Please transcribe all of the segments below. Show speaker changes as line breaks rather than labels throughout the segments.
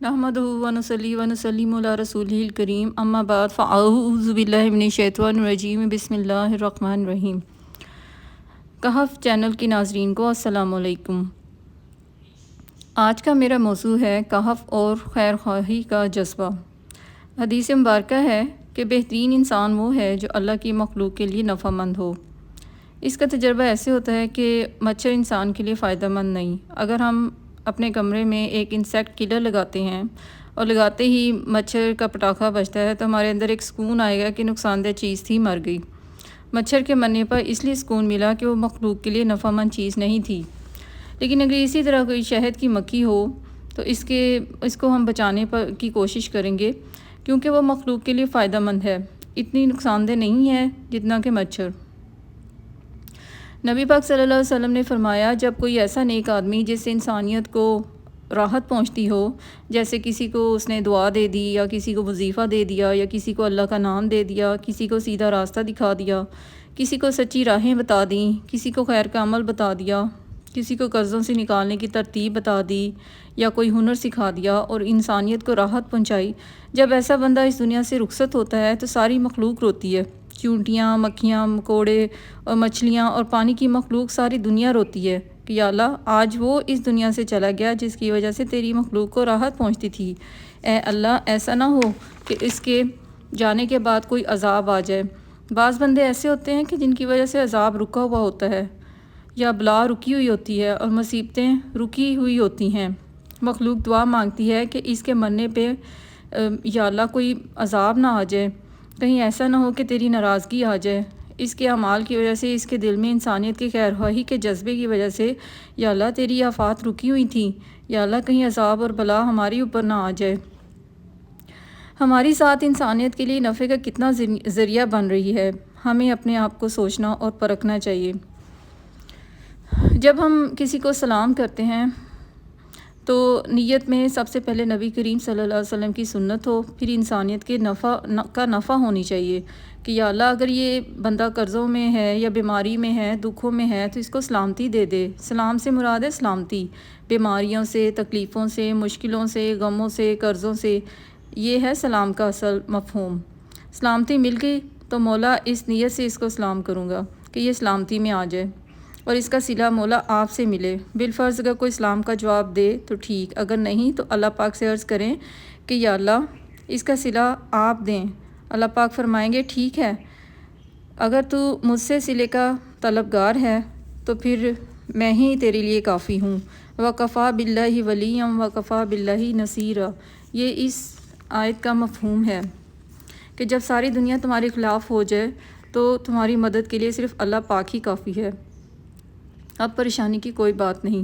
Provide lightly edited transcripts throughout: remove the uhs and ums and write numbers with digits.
نحمدہ ونصلی ونسلم علی رسولہ الکریم اما بعد فاعوذ باللہ من الشیطان الرجیم بسم اللہ الرحمن الرحیم۔ کہف چینل کی ناظرین کو السلام علیکم۔ آج کا میرا موضوع ہے کہف اور خیر خواہی کا جذبہ۔ حدیث مبارکہ ہے کہ بہترین انسان وہ ہے جو اللہ کی مخلوق کے لیے نفع مند ہو۔ اس کا تجربہ ایسے ہوتا ہے کہ مچھر انسان کے لیے فائدہ مند نہیں۔ اگر ہم اپنے کمرے میں ایک انسیکٹ کلر لگاتے ہیں اور لگاتے ہی مچھر کا پٹاخہ بجتا ہے تو ہمارے اندر ایک سکون آئے گا کہ نقصان دہ چیز تھی، مر گئی۔ مچھر کے مرنے پر اس لیے سکون ملا کہ وہ مخلوق کے لیے نفع مند چیز نہیں تھی۔ لیکن اگر اسی طرح کوئی شہد کی مکھی ہو تو اس کو ہم بچانے کی کوشش کریں گے، کیونکہ وہ مخلوق کے لیے فائدہ مند ہے، اتنی نقصان دہ نہیں ہے جتنا کہ مچھر۔ نبی پاک صلی اللہ علیہ وسلم نے فرمایا، جب کوئی ایسا نیک آدمی جس سے انسانیت کو راحت پہنچتی ہو، جیسے کسی کو اس نے دعا دے دی یا کسی کو وظیفہ دے دیا یا کسی کو اللہ کا نام دے دیا، کسی کو سیدھا راستہ دکھا دیا، کسی کو سچی راہیں بتا دیں، کسی کو خیر کا عمل بتا دیا، کسی کو قرضوں سے نکالنے کی ترتیب بتا دی یا کوئی ہنر سکھا دیا اور انسانیت کو راحت پہنچائی، جب ایسا بندہ اس دنیا سے رخصت ہوتا ہے تو ساری مخلوق روتی ہے۔ چونٹیاں، مکھیاں، مکوڑے اور مچھلیاں اور پانی کی مخلوق، ساری دنیا روتی ہے کہ یا اللہ آج وہ اس دنیا سے چلا گیا جس کی وجہ سے تیری مخلوق کو راحت پہنچتی تھی۔ اے اللہ ایسا نہ ہو کہ اس کے جانے کے بعد کوئی عذاب آ جائے۔ بعض بندے ایسے ہوتے ہیں کہ جن کی وجہ سے عذاب رکا ہوا ہوتا ہے یا بلا رکی ہوئی ہوتی ہے اور مصیبتیں رکی ہوئی ہوتی ہیں۔ مخلوق دعا مانگتی ہے کہ اس کے مرنے پہ یا اللہ کوئی عذاب نہ آ جائے، کہیں ایسا نہ ہو کہ تیری ناراضگی آ جائے۔ اس کے اعمال کی وجہ سے، اس کے دل میں انسانیت کی خیر خواہی کے جذبے کی وجہ سے یا اللہ تیری آفات رکی ہوئی تھیں، یا اللہ کہیں عذاب اور بلا ہماری اوپر نہ آ جائے۔ ہماری ساتھ انسانیت کے لیے نفع کا کتنا ذریعہ بن رہی ہے، ہمیں اپنے آپ کو سوچنا اور پرکھنا چاہیے۔ جب ہم کسی کو سلام کرتے ہیں تو نیت میں سب سے پہلے نبی کریم صلی اللہ علیہ وسلم کی سنت ہو، پھر انسانیت کے نفع ہونی چاہیے کہ یا اللہ اگر یہ بندہ قرضوں میں ہے یا بیماری میں ہے، دکھوں میں ہے تو اس کو سلامتی دے دے۔ سلام سے مراد ہے سلامتی، بیماریوں سے، تکلیفوں سے، مشکلوں سے، غموں سے، قرضوں سے، یہ ہے سلام کا اصل مفہوم۔ سلامتی مل گئی تو مولا اس نیت سے اس کو سلام کروں گا کہ یہ سلامتی میں آ جائے اور اس کا صلہ مولا آپ سے ملے۔ بالفرض اگر کوئی سلام کا جواب دے تو ٹھیک، اگر نہیں تو اللہ پاک سے عرض کریں کہ یا اللہ اس کا صلہ آپ دیں۔ اللہ پاک فرمائیں گے ٹھیک ہے، اگر تو مجھ سے صلے کا طلبگار ہے تو پھر میں ہی تیرے لیے کافی ہوں۔ وَقَفَى بِاللَّهِ وَلِيًّا وَقَفَى بِاللَّهِ نَصِيرًا، یہ اس آیت کا مفہوم ہے کہ جب ساری دنیا تمہارے خلاف ہو جائے تو تمہاری مدد کے لیے صرف اللہ پاک ہی کافی ہے، اب پریشانی کی کوئی بات نہیں۔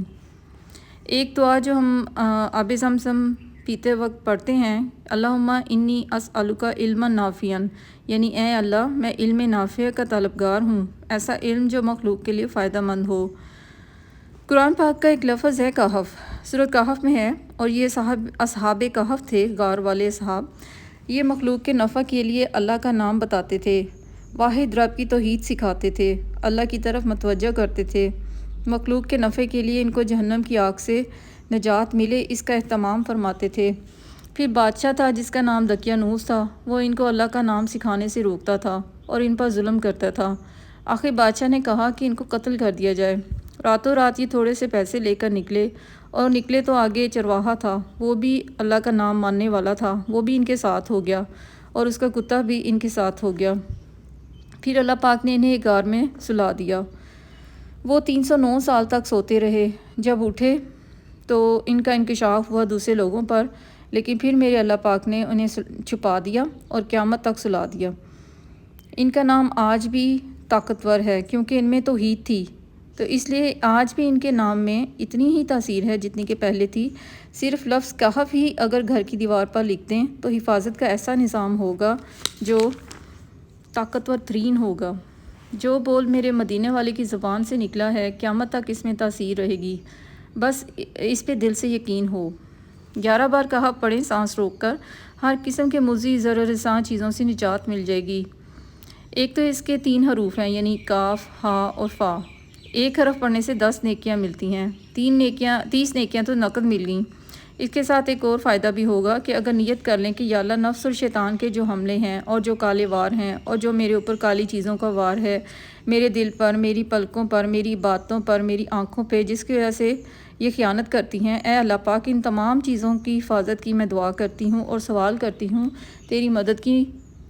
ایک دعا جو ہم آب زمزم پیتے وقت پڑھتے ہیں، اللہم انی اسألک علما نافعا، یعنی اے اللہ میں علم نافع کا طلبگار ہوں، ایسا علم جو مخلوق کے لیے فائدہ مند ہو۔ قرآن پاک کا ایک لفظ ہے کہف، سورۃ کہف میں ہے، اور یہ اصحاب کہف تھے، غار والے اصحاب۔ یہ مخلوق کے نفع کے لیے اللہ کا نام بتاتے تھے، واحد رب کی توحید سکھاتے تھے، اللہ کی طرف متوجہ کرتے تھے۔ مخلوق کے نفع کے لیے ان کو جہنم کی آگ سے نجات ملے اس کا اہتمام فرماتے تھے۔ پھر بادشاہ تھا جس کا نام دقیانوس تھا، وہ ان کو اللہ کا نام سکھانے سے روکتا تھا اور ان پر ظلم کرتا تھا۔ آخر بادشاہ نے کہا کہ ان کو قتل کر دیا جائے۔ راتوں رات یہ تھوڑے سے پیسے لے کر نکلے تو آگے چرواہا تھا، وہ بھی اللہ کا نام ماننے والا تھا، وہ بھی ان کے ساتھ ہو گیا اور اس کا کتا بھی ان کے ساتھ ہو گیا۔ پھر اللہ پاک نے انہیں ایک غار میں سلا دیا۔ وہ 309 سال تک سوتے رہے، جب اٹھے تو ان کا انکشاف ہوا دوسرے لوگوں پر، لیکن پھر میرے اللہ پاک نے انہیں چھپا دیا اور قیامت تک سلا دیا۔ ان کا نام آج بھی طاقتور ہے کیونکہ ان میں توحید تھی، تو اس لیے آج بھی ان کے نام میں اتنی ہی تاثیر ہے جتنی کہ پہلے تھی۔ صرف لفظ کہف ہی اگر گھر کی دیوار پر لکھ دیں تو حفاظت کا ایسا نظام ہوگا جو طاقتور ترین ہوگا۔ جو بول میرے مدینے والے کی زبان سے نکلا ہے، قیامت تک اس میں تاثیر رہے گی، بس اس پہ دل سے یقین ہو۔ 11 بار کہف پڑھیں سانس روک کر، ہر قسم کے مضی ضرر رساں چیزوں سے نجات مل جائے گی۔ ایک تو اس کے 3 حروف ہیں، یعنی کاف، ہا اور فا۔ ایک حرف پڑھنے سے 10 نیکیاں ملتی ہیں، 30 نیکیاں تو نقد مل گئیں۔ اس کے ساتھ ایک اور فائدہ بھی ہوگا کہ اگر نیت کر لیں کہ یا اللہ نفس اور شیطان کے جو حملے ہیں اور جو کالے وار ہیں اور جو میرے اوپر کالی چیزوں کا وار ہے، میرے دل پر، میری پلکوں پر، میری باتوں پر، میری آنکھوں پہ، جس کی وجہ سے یہ خیانت کرتی ہیں، اے اللہ پاک ان تمام چیزوں کی حفاظت کی میں دعا کرتی ہوں اور سوال کرتی ہوں تیری مدد کی،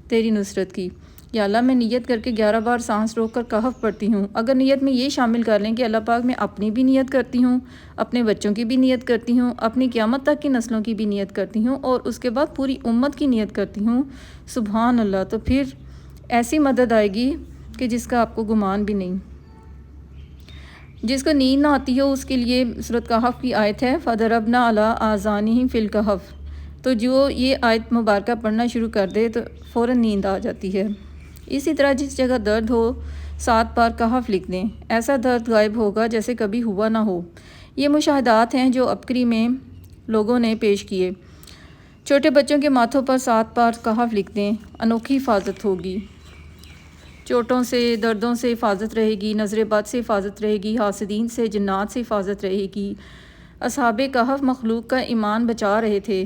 تیری نصرت کی۔ یا اللہ میں نیت کر کے 11 بار سانس روک کر کہف پڑھتی ہوں۔ اگر نیت میں یہ شامل کر لیں کہ اللہ پاک میں اپنی بھی نیت کرتی ہوں، اپنے بچوں کی بھی نیت کرتی ہوں، اپنی قیامت تک کی نسلوں کی بھی نیت کرتی ہوں اور اس کے بعد پوری امت کی نیت کرتی ہوں، سبحان اللہ، تو پھر ایسی مدد آئے گی کہ جس کا آپ کو گمان بھی نہیں۔ جس کو نیند نہ آتی ہو اس کے لیے سورۃ کہف کی آیت ہے فَضَرَبْنَا عَلَىٰ آذَانِهِمْ فِي الْكَهْفِ، تو جو یہ آیت مبارکہ پڑھنا شروع کر دے تو فوراً نیند آ جاتی ہے۔ اسی طرح جس جگہ درد ہو 7 بار کہف لکھ دیں، ایسا درد غائب ہوگا جیسے کبھی ہوا نہ ہو۔ یہ مشاہدات ہیں جو عبقری میں لوگوں نے پیش کیے۔ چھوٹے بچوں کے ماتھوں پر 7 بار کہف لکھ دیں، انوکھی حفاظت ہوگی، چوٹوں سے، دردوں سے حفاظت رہے گی، نظر بد سے حفاظت رہے گی، حاسدین سے، جنات سے حفاظت رہے گی۔ اصحاب کہف مخلوق کا ایمان بچا رہے تھے۔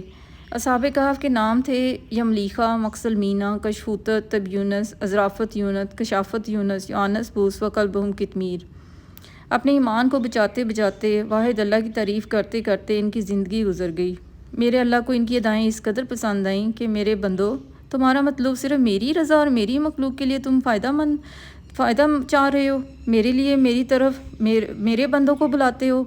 اصحاب کہف کے نام تھے یملیخا، مکسلمینا، کشفوتت، تبیونس، ازرافت یونت، کشافت یونس، یوانس بوس و قلبہم کتمیر۔ اپنے ایمان کو بچاتے بچاتے، واحد اللہ کی تعریف کرتے کرتے ان کی زندگی گزر گئی۔ میرے اللہ کو ان کی ادائیں اس قدر پسند آئیں کہ میرے بندو، تمہارا مطلوب صرف میری رضا اور میری مخلوق کے لیے تم فائدہ چاہ رہے ہو، میرے لیے، میری طرف میرے بندوں کو بلاتے ہو۔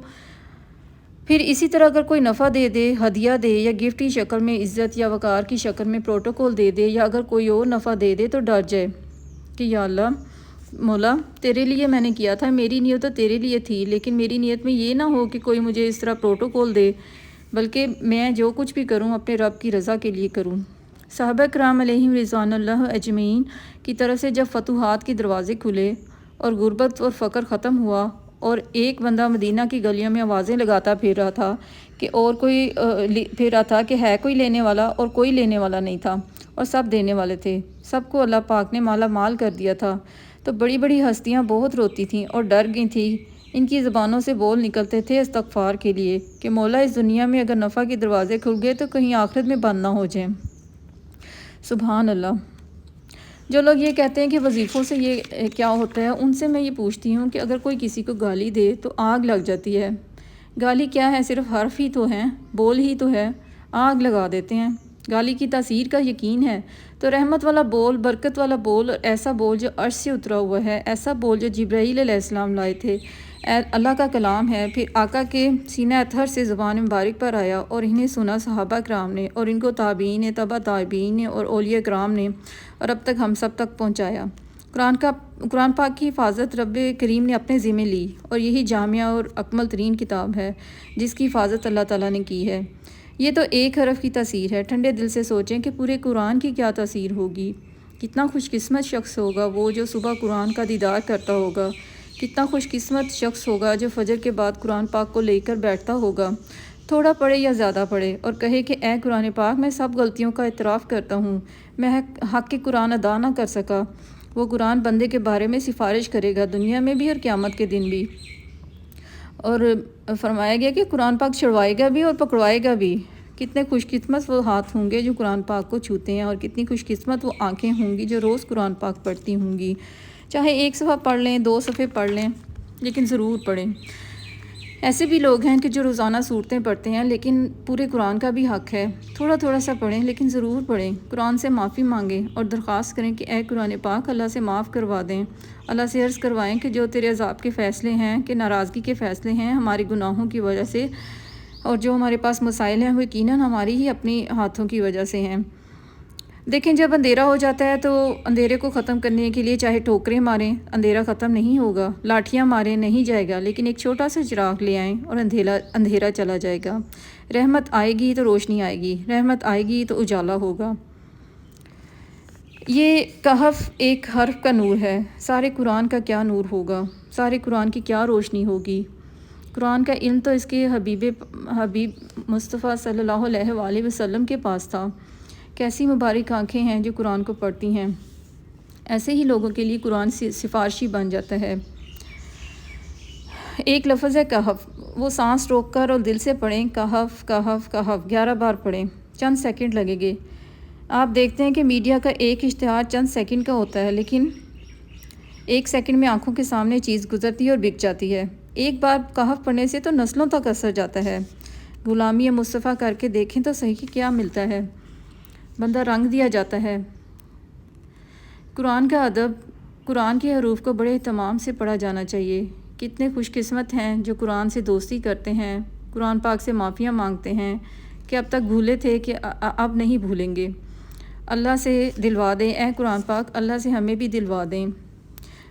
پھر اسی طرح اگر کوئی نفع دے دے، ہدیہ دے، یا گفٹ کی شکل میں، عزت یا وقار کی شکل میں پروٹوکول دے دے، یا اگر کوئی اور نفع دے دے تو ڈر جائے کہ یا اللہ مولا تیرے لیے میں نے کیا تھا، میری نیت تو تیرے لیے تھی، لیکن میری نیت میں یہ نہ ہو کہ کوئی مجھے اس طرح پروٹوکول دے، بلکہ میں جو کچھ بھی کروں اپنے رب کی رضا کے لیے کروں۔ صحابہ کرام علیہم رضوان اللہ اجمعین کی طرف سے جب فتوحات کے دروازے کھلے اور غربت اور فقر ختم ہوا اور ایک بندہ مدینہ کی گلیوں میں آوازیں لگاتا پھر رہا تھا کہ اور کوئی پھر رہا تھا کہ ہے کوئی لینے والا، اور کوئی لینے والا نہیں تھا اور سب دینے والے تھے، سب کو اللہ پاک نے مالا مال کر دیا تھا، تو بڑی بڑی ہستیاں بہت روتی تھیں اور ڈر گئی تھیں۔ ان کی زبانوں سے بول نکلتے تھے استغفار کے لیے کہ مولا اس دنیا میں اگر نفع کے دروازے کھل گئے تو کہیں آخرت میں بند نہ ہو جائیں۔ سبحان اللہ۔ جو لوگ یہ کہتے ہیں کہ وظیفوں سے یہ کیا ہوتا ہے، ان سے میں یہ پوچھتی ہوں کہ اگر کوئی کسی کو گالی دے تو آگ لگ جاتی ہے، گالی کیا ہے؟ صرف حرف ہی تو ہیں، بول ہی تو ہے، آگ لگا دیتے ہیں۔ گالی کی تاثیر کا یقین ہے تو رحمت والا بول، برکت والا بول، اور ایسا بول جو عرش سے اترا ہوا ہے، ایسا بول جو جبرائیل علیہ السلام لائے تھے، اللہ کا کلام ہے، پھر آقا کے سینہ اطہر سے زبان مبارک پر آیا اور انہیں سنا صحابہ کرام نے، اور ان کو تابعین نے، تبع تابعین نے، اور اولیاء کرام نے، اور اب تک ہم سب تک پہنچایا۔ قرآن پاک کی حفاظت رب کریم نے اپنے ذمہ لی، اور یہی جامعہ اور اکمل ترین کتاب ہے جس کی حفاظت اللہ تعالیٰ نے کی ہے۔ یہ تو ایک حرف کی تاثیر ہے، ٹھنڈے دل سے سوچیں کہ پورے قرآن کی کیا تاثیر ہوگی۔ کتنا خوش قسمت شخص ہوگا وہ جو صبح قرآن کا دیدار کرتا ہوگا، کتنا خوش قسمت شخص ہوگا جو فجر کے بعد قرآن پاک کو لے کر بیٹھتا ہوگا، تھوڑا پڑھے یا زیادہ پڑھے، اور کہے کہ اے قرآن پاک میں سب غلطیوں کا اعتراف کرتا ہوں، میں حق کے قرآن ادا نہ کر سکا۔ وہ قرآن بندے کے بارے میں سفارش کرے گا دنیا میں بھی اور قیامت کے دن بھی۔ اور فرمایا گیا کہ قرآن پاک چھڑوائے گا بھی اور پکڑوائے گا بھی۔ کتنے خوش قسمت وہ ہاتھ ہوں گے جو قرآن پاک کو چھوتے ہیں، اور کتنی خوش قسمت وہ آنکھیں ہوں گی جو روز قرآن پاک پڑھتی ہوں گی۔ چاہے 1 صفحہ پڑھ لیں، 2 صفحے پڑھ لیں، لیکن ضرور پڑھیں۔ ایسے بھی لوگ ہیں کہ جو روزانہ سورتیں پڑھتے ہیں، لیکن پورے قرآن کا بھی حق ہے، تھوڑا تھوڑا سا پڑھیں لیکن ضرور پڑھیں۔ قرآن سے معافی مانگیں اور درخواست کریں کہ اے قرآن پاک اللہ سے معاف کروا دیں، اللہ سے عرض کروائیں کہ جو تیرے عذاب کے فیصلے ہیں، کہ ناراضگی کے فیصلے ہیں ہمارے گناہوں کی وجہ سے، اور جو ہمارے پاس مسائل ہیں وہ یقیناً ہماری ہی اپنی ہاتھوں کی وجہ سے ہیں۔ دیکھیں جب اندھیرا ہو جاتا ہے تو اندھیرے کو ختم کرنے کے لیے چاہے ٹھوکریں ماریں، اندھیرا ختم نہیں ہوگا، لاٹھیاں ماریں نہیں جائے گا، لیکن ایک چھوٹا سا چراغ لے آئیں اور اندھیرا چلا جائے گا۔ رحمت آئے گی تو روشنی آئے گی، رحمت آئے گی تو اجالا ہوگا۔ یہ کہف ایک حرف کا نور ہے، سارے قرآن کا کیا نور ہوگا، سارے قرآن کی کیا روشنی ہوگی۔ قرآن کا علم تو اس کے حبیب مصطفیٰ صلی اللہ علیہ وآلہ وسلم کے پاس تھا۔ کیسی مبارک آنکھیں ہیں جو قرآن کو پڑھتی ہیں۔ ایسے ہی لوگوں کے لیے قرآن سفارشی بن جاتا ہے۔ ایک لفظ ہے کہف، وہ سانس روک کر اور دل سے پڑھیں، کہف کہف کہف 11 بار پڑھیں، چند سیکنڈ لگیں گے۔ آپ دیکھتے ہیں کہ میڈیا کا ایک اشتہار چند سیکنڈ کا ہوتا ہے، لیکن 1 سیکنڈ میں آنکھوں کے سامنے چیز گزرتی ہے اور بک جاتی ہے۔ ایک بار کہف پڑھنے سے تو نسلوں تک اثر جاتا ہے۔ غلامی مصطفیٰ کر کے دیکھیں تو صحیح کہ کیا ملتا ہے، بندہ رنگ دیا جاتا ہے۔ قرآن کا ادب، قرآن کے حروف کو بڑے اہتمام سے پڑھا جانا چاہیے۔ کتنے خوش قسمت ہیں جو قرآن سے دوستی کرتے ہیں، قرآن پاک سے معافیاں مانگتے ہیں کہ اب تک بھولے تھے کہ اب نہیں بھولیں گے۔ اللہ سے دلوا دیں اے قرآن پاک، اللہ سے ہمیں بھی دلوا دیں۔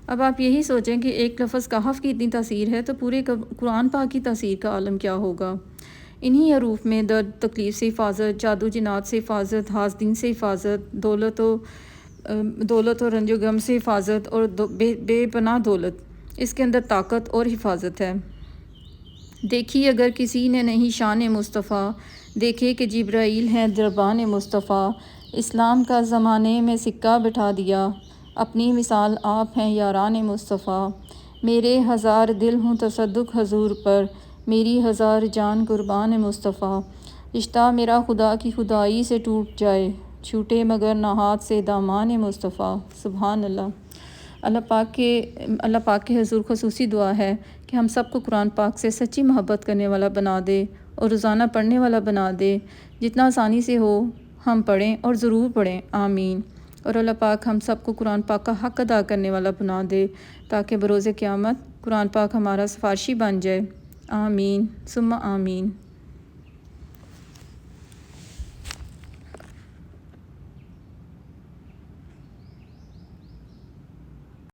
اب آپ یہی سوچیں کہ ایک لفظ کہف کی اتنی تاثیر ہے تو پورے قرآن پاک کی تاثیر کا عالم کیا ہوگا۔ انہی حروف میں درد تکلیف سے حفاظت، جادو جنات سے حفاظت، حاسدین سے حفاظت، دولت و رنج و غم سے حفاظت اور بے پناہ دولت، اس کے اندر طاقت اور حفاظت ہے۔ دیکھی اگر کسی نے نہیں شان مصطفیٰ، دیکھے کہ جبرائیل ہیں دربان مصطفیٰ۔ اسلام کا زمانے میں سکہ بٹھا دیا، اپنی مثال آپ ہیں یاران مصطفیٰ۔ میرے 1000 دل ہوں تصدق حضور پر، میری 1000 جان قربان مصطفیٰ۔ رشتہ میرا خدا کی خدائی سے ٹوٹ جائے، چھوٹے مگر نہ ہاتھ سے دامان مصطفیٰ۔ سبحان اللہ۔ اللہ پاک کے حضور خصوصی دعا ہے کہ ہم سب کو قرآن پاک سے سچی محبت کرنے والا بنا دے اور روزانہ پڑھنے والا بنا دے، جتنا آسانی سے ہو ہم پڑھیں اور ضرور پڑھیں، آمین۔ اور اللہ پاک ہم سب کو قرآن پاک کا حق ادا کرنے والا بنا دے تاکہ بروز قیامت قرآن پاک ہمارا سفارشی بن جائے، آمین ثم آمین۔